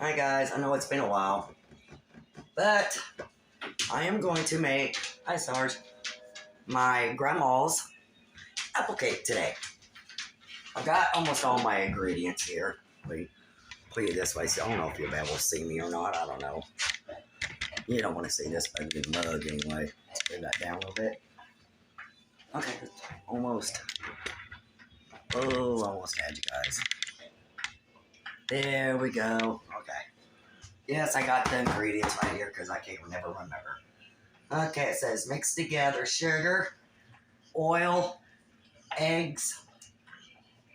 Hi guys, I know it's been a while, but I am going to make, hi Sarge, my grandma's apple cake today. I've got almost all my ingredients here. Wait, put it this way, so I don't know if you'll be able to see me or not, I don't know. You don't want to see this ugly mug anyway. Let's bring that down a little bit. Okay, almost. Oh, almost had you guys. There we go. Okay. Yes, I got the ingredients right here because I can't never remember. Okay, it says mix together sugar, oil, eggs,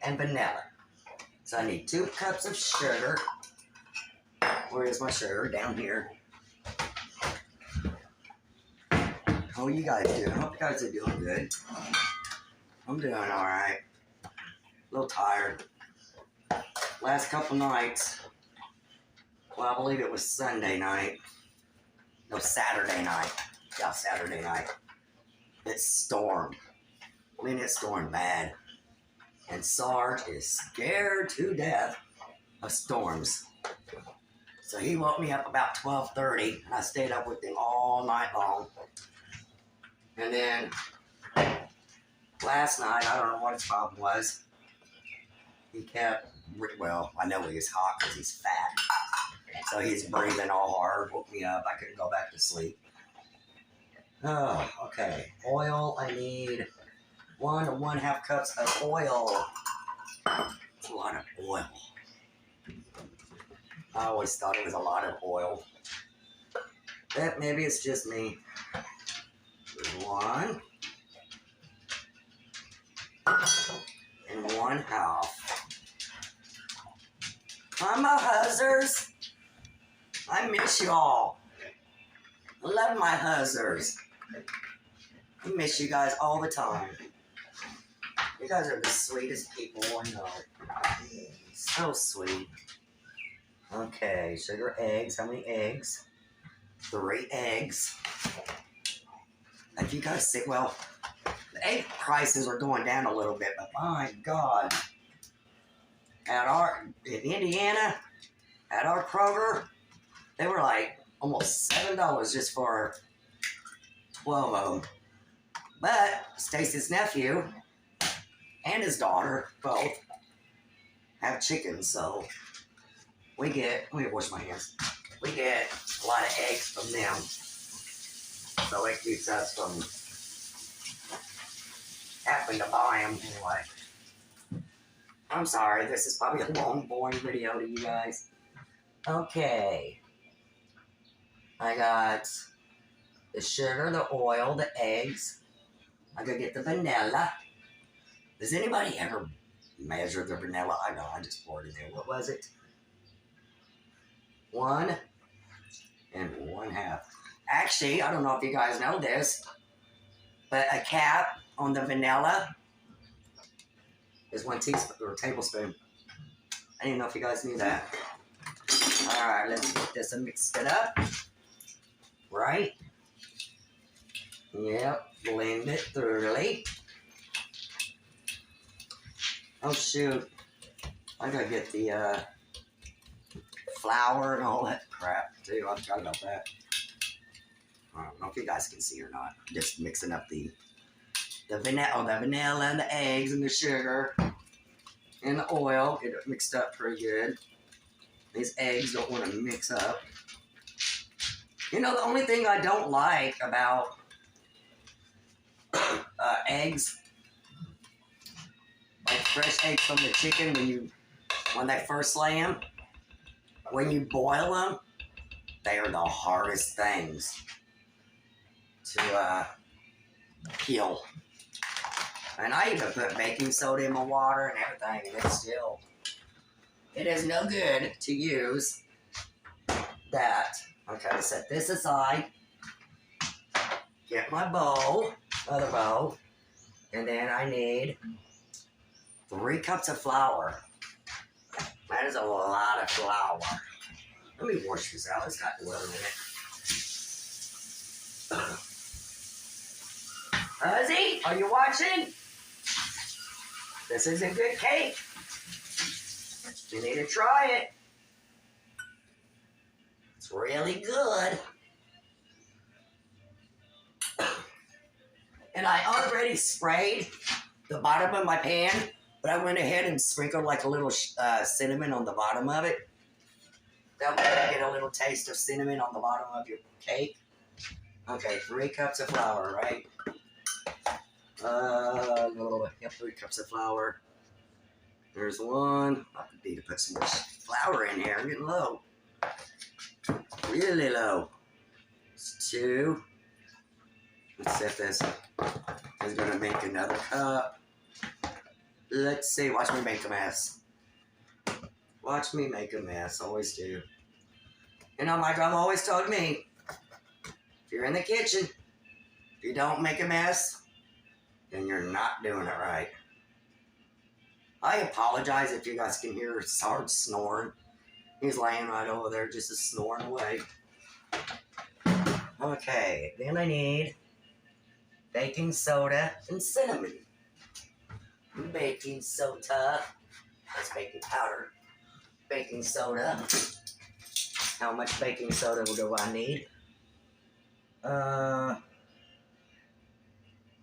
and vanilla. So I need 2 cups of sugar. Where is my sugar? Down here. How are you guys doing? I hope you guys are doing good. I'm doing alright. A little tired. Last couple nights, well, I believe it was Sunday night. No, Saturday night. Yeah, Saturday night. It stormed. I mean, it stormed bad. And Sarge is scared to death of storms. So he woke me up about 12:30, and I stayed up with him all night long. And then last night, I don't know what his problem was. He kept, well, I know he was hot because he's fat. So he's breathing all hard, woke me up. I couldn't go back to sleep. Oh, okay. Oil, I need 1 to 1/2 cups of oil. That's a lot of oil. I always thought it was a lot of oil. But maybe it's just me. 1 and 1/2. Hi, my huzzers. I miss y'all. I love my huzzers. I miss you guys all the time. You guys are the sweetest people I know. So sweet. Okay, sugar, eggs. How many eggs? 3 eggs. If you guys see, well, the egg prices are going down a little bit, but my God. In Indiana, at our Kroger, they were like almost $7 just for 12 of them. But Stacy's nephew and his daughter both have chickens, so we get, let me wash my hands. We get a lot of eggs from them. So it keeps us from having to buy them anyway. I'm sorry, this is probably a long, boring video to you guys. Okay. I got the sugar, the oil, the eggs. I gotta get the vanilla. Does anybody ever measure the vanilla? I know, I just poured it in. What was it? 1 and 1/2. Actually, I don't know if you guys know this, but a cap on the vanilla is 1 teaspoon or tablespoon. I didn't know if you guys knew that. All right, let's get this and mix it up. Right? Yep, blend it thoroughly. Oh shoot, I gotta get the flour and all that crap too. I forgot about that. I don't know if you guys can see or not. Just mixing up the vanilla and the eggs and the sugar and the oil. Get it mixed up pretty good. These eggs don't want to mix up. You know, the only thing I don't like about eggs, like fresh eggs from the chicken, when they first lay them, when you boil them, they are the hardest things to peel. And I even put baking soda in my water and everything, and it is no good to use that. Okay, set this aside. Get my bowl, other bowl, and then I need 3 cups of flour. That is a lot of flour. Let me wash this out. It's got oil in it. Huzzy, are you watching? This is a good cake. You need to try it. really good. And I already sprayed the bottom of my pan, but I went ahead and sprinkled like a little cinnamon on the bottom of it. That way you get a little taste of cinnamon on the bottom of your cake. Okay, 3 cups of flour, right? Yep, 3 cups of flour. There's 1. I need to put some more flour in here. I'm getting low. Really low. It's 2. Let's see if this is going to make another cup. Let's see. Watch me make a mess. Watch me make a mess. Always do. You know, my grandma always told me, if you're in the kitchen, if you don't make a mess, then you're not doing it right. I apologize if you guys can hear Sarge snoring. He's laying right over there just snoring away. Okay, then I need baking soda and cinnamon. Baking soda. That's baking powder. Baking soda. How much baking soda do I need?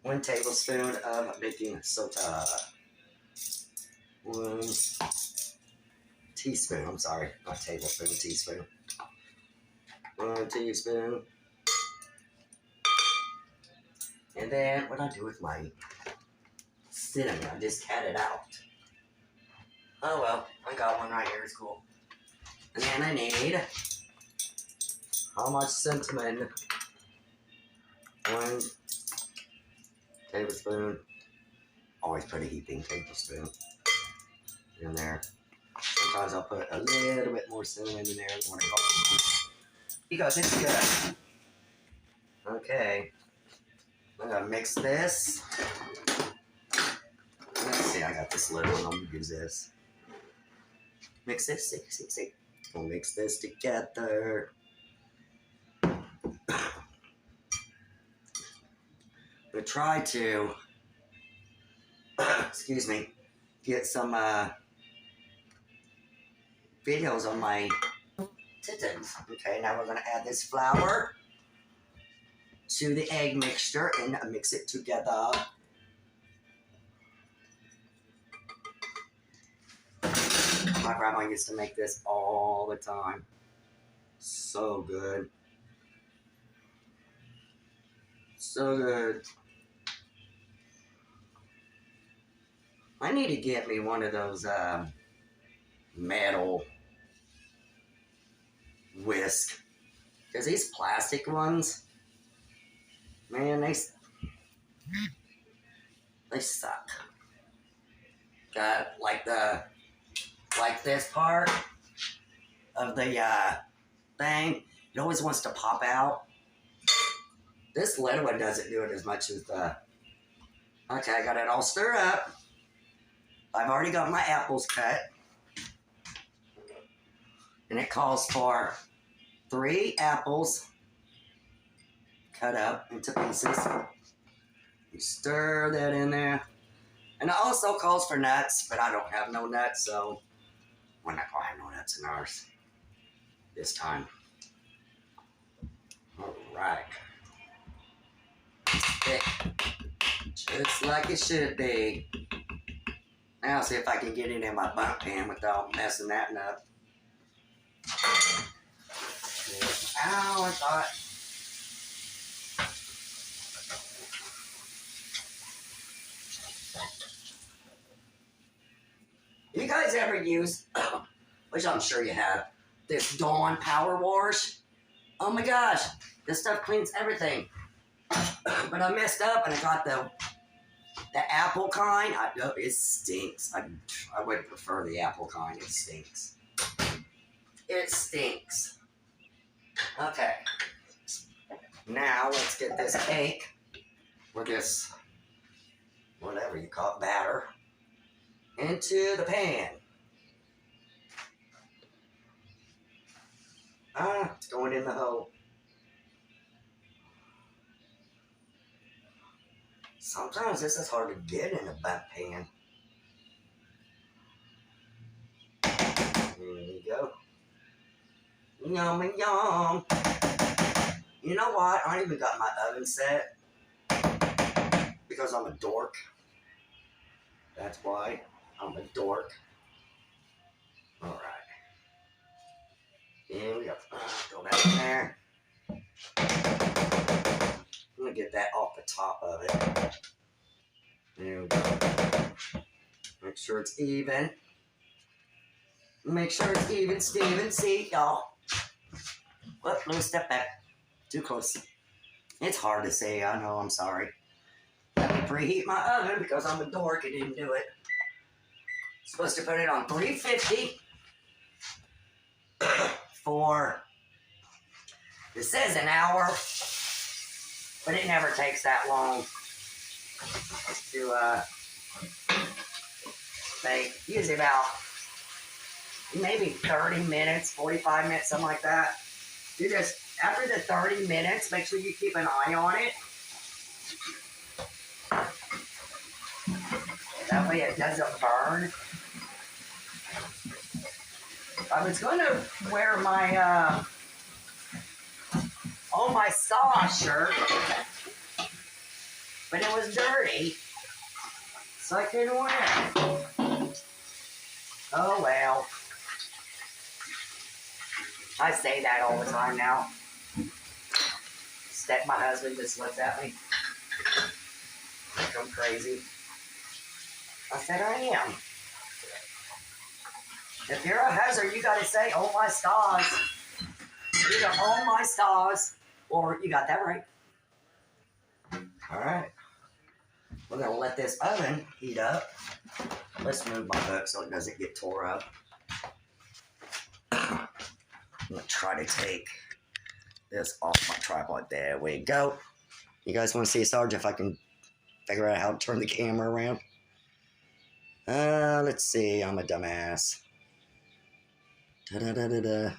1 tablespoon of baking soda. 1 teaspoon. I'm sorry, not tablespoon, teaspoon. 1 teaspoon. And then what I do with my cinnamon, I just cat it out. Oh well, I got one right here. It's cool. And then I need how much cinnamon? 1 tablespoon. Always put a heaping tablespoon in there. Sometimes I'll put a little bit more cinnamon in there when I go because it's good. Okay. I'm gonna mix this. Let's see, I got this little one. I'm gonna use this. Mix this, see. We'll mix this together. I'm gonna try to, excuse me, get some videos on my Tittens. Okay, now we're gonna add this flour to the egg mixture and mix it together. My grandma used to make this all the time. So good. So good. I need to get me one of those metal whisk. Because these plastic ones, man, they suck. Got like this part of the thing, it always wants to pop out. This little one doesn't do it as much as the. Okay, I got it all stirred up. I've already got my apples cut. And it calls for 3 apples cut up into pieces. You stir that in there. And it also calls for nuts, but I don't have no nuts, so we're not going to have no nuts in ours this time. All right. Thick. Just like it should be. Now see if I can get it in my bunk pan without messing that up. Ow, I thought. You guys ever use, which I'm sure you have, this Dawn Power Wash? Oh my gosh, this stuff cleans everything. But I messed up and I got the apple kind. It stinks. I would prefer the apple kind. It stinks. It stinks. Okay. Now let's get this cake, or this, whatever you call it, batter, into the pan. It's going in the hole. Sometimes this is hard to get in a butt pan. There you go. Yum and yum. You know what? I don't even got my oven set because I'm a dork. That's why I'm a dork. All right. Here we go. Go back in there. I'm gonna get that off the top of it. There we go. Make sure it's even. Make sure it's even, Steven. See, y'all. Whoop, let me step back. Too close. It's hard to say. I know. I'm sorry. Let me preheat my oven because I'm a dork and didn't do it. Supposed to put it on 350 for, it says an hour, but it never takes that long to bake. Usually about maybe 30 minutes, 45 minutes, something like that. You just, after the 30 minutes, make sure you keep an eye on it. That way it doesn't burn. I was going to wear my, my sauce shirt, but it was dirty, so I couldn't wear it. Oh well. I say that all the time now. My husband just looks at me like I'm crazy. I said I am. If you're a husband, you gotta say, oh my stars. Either oh my stars, or you got that right. Alright. We're gonna let this oven heat up. Let's move my book so it doesn't get tore up. I'm gonna try to take this off my tripod. There we go. You guys want to see, Sarge, if I can figure out how to turn the camera around? Let's see. I'm a dumbass. Da-da-da-da-da.